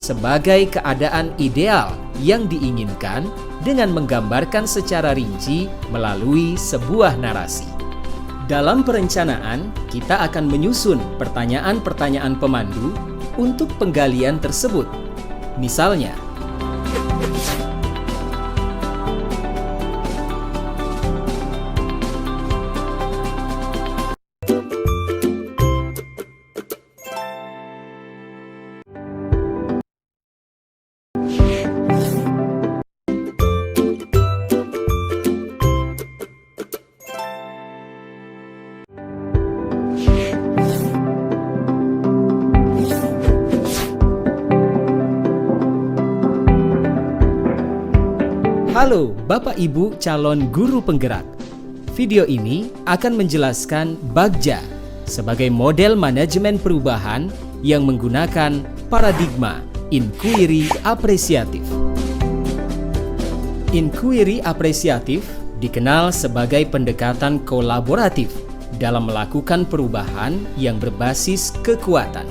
sebagai keadaan ideal yang diinginkan dengan menggambarkan secara rinci melalui sebuah narasi. Dalam perencanaan, kita akan menyusun pertanyaan-pertanyaan pemandu untuk penggalian tersebut. Misalnya, halo Bapak Ibu calon guru penggerak. Video ini akan menjelaskan Bagja sebagai model manajemen perubahan yang menggunakan paradigma inquiry apresiatif. Inquiry apresiatif dikenal sebagai pendekatan kolaboratif dalam melakukan perubahan yang berbasis kekuatan.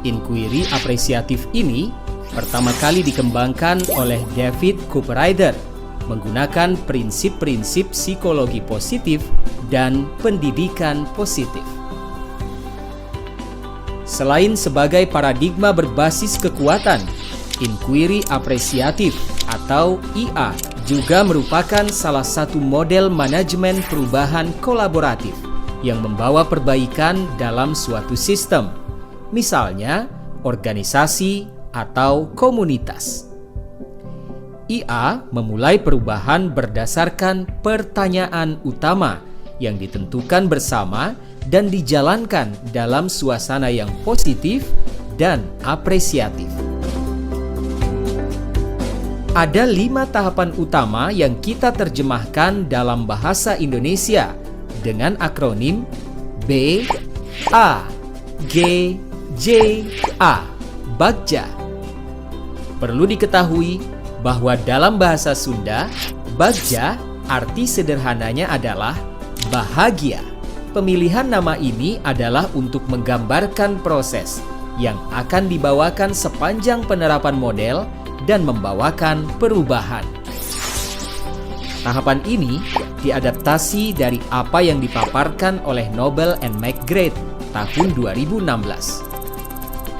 Inquiry apresiatif ini pertama kali dikembangkan oleh David Cooperrider menggunakan prinsip-prinsip psikologi positif dan pendidikan positif. Selain sebagai paradigma berbasis kekuatan, inquiry apresiatif atau IA juga merupakan salah satu model manajemen perubahan kolaboratif yang membawa perbaikan dalam suatu sistem, misalnya organisasi atau komunitas. IA memulai perubahan berdasarkan pertanyaan utama yang ditentukan bersama dan dijalankan dalam suasana yang positif dan apresiatif. Ada 5 tahapan utama yang kita terjemahkan dalam bahasa Indonesia dengan akronim B, A, G, J, A, Bagja. Perlu diketahui bahwa dalam bahasa Sunda, Bagja arti sederhananya adalah bahagia. Pemilihan nama ini adalah untuk menggambarkan proses yang akan dibawakan sepanjang penerapan model dan membawakan perubahan. Tahapan ini diadaptasi dari apa yang dipaparkan oleh Nobel and McGrath tahun 2016.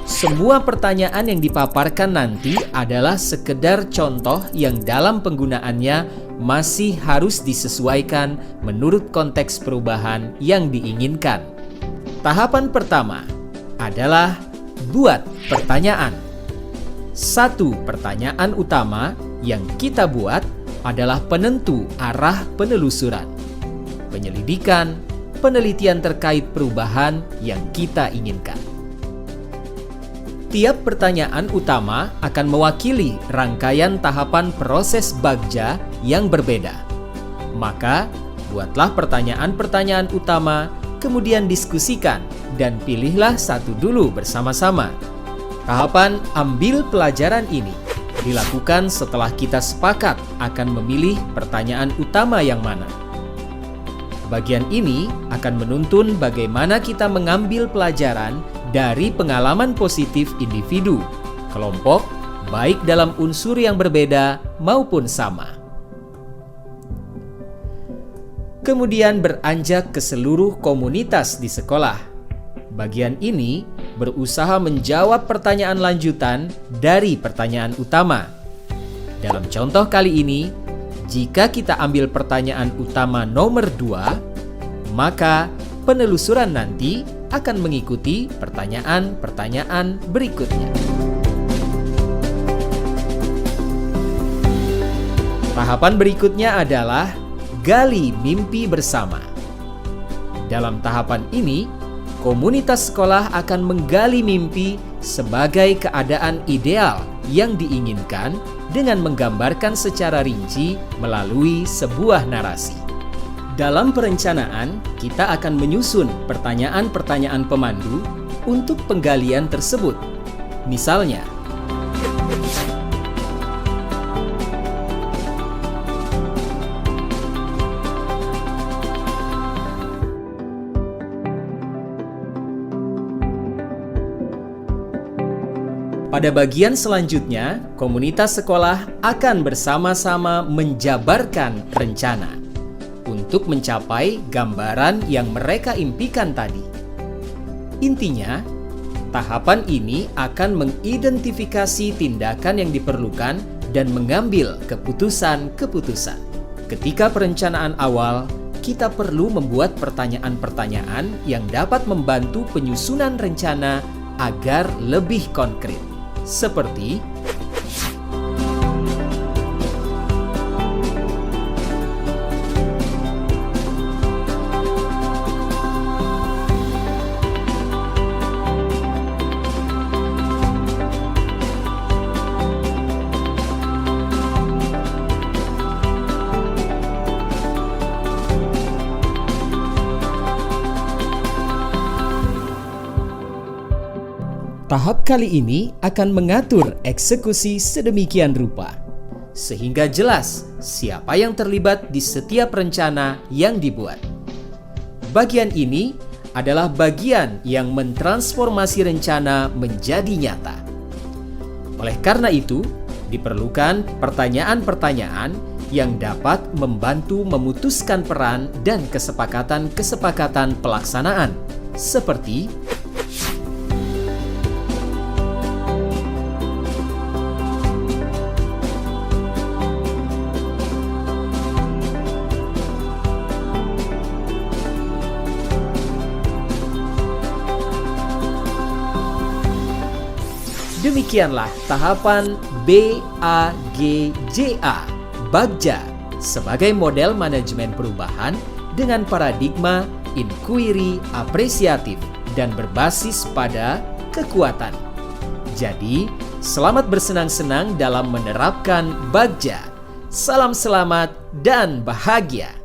Semua pertanyaan yang dipaparkan nanti adalah sekedar contoh yang dalam penggunaannya masih harus disesuaikan menurut konteks perubahan yang diinginkan. Tahapan pertama adalah buat pertanyaan. Satu pertanyaan utama yang kita buat adalah penentu arah penelusuran, penyelidikan, penelitian terkait perubahan yang kita inginkan. Tiap pertanyaan utama akan mewakili rangkaian tahapan proses Bagja yang berbeda. Maka, buatlah pertanyaan-pertanyaan utama, kemudian diskusikan, dan pilihlah satu dulu bersama-sama. Tahapan ambil pelajaran ini dilakukan setelah kita sepakat akan memilih pertanyaan utama yang mana. Bagian ini akan menuntun bagaimana kita mengambil pelajaran dari pengalaman positif individu, kelompok, baik dalam unsur yang berbeda maupun sama. Kemudian beranjak ke seluruh komunitas di sekolah. Bagian ini berusaha menjawab pertanyaan lanjutan dari pertanyaan utama. Dalam contoh kali ini, jika kita ambil pertanyaan utama nomor 2, maka penelusuran nanti akan mengikuti pertanyaan-pertanyaan berikutnya. Tahapan berikutnya adalah gali mimpi bersama. Dalam tahapan ini, komunitas sekolah akan menggali mimpi sebagai keadaan ideal yang diinginkan dengan menggambarkan secara rinci melalui sebuah narasi. Dalam perencanaan, kita akan menyusun pertanyaan-pertanyaan pemandu untuk penggalian tersebut. Misalnya, Pada bagian selanjutnya, komunitas sekolah akan bersama-sama menjabarkan rencana untuk mencapai gambaran yang mereka impikan tadi. Intinya, tahapan ini akan mengidentifikasi tindakan yang diperlukan dan mengambil keputusan-keputusan. Ketika perencanaan awal, kita perlu membuat pertanyaan-pertanyaan yang dapat membantu penyusunan rencana agar lebih konkret. Seperti tahap kali ini akan mengatur eksekusi sedemikian rupa, sehingga jelas siapa yang terlibat di setiap rencana yang dibuat. Bagian ini adalah bagian yang mentransformasi rencana menjadi nyata. Oleh karena itu, diperlukan pertanyaan-pertanyaan yang dapat membantu memutuskan peran dan kesepakatan-kesepakatan pelaksanaan, seperti demikianlah tahapan BAGJA, Bagja, sebagai model manajemen perubahan dengan paradigma inquiry apresiatif dan berbasis pada kekuatan. Jadi, selamat bersenang-senang dalam menerapkan Bagja. Salam selamat dan bahagia.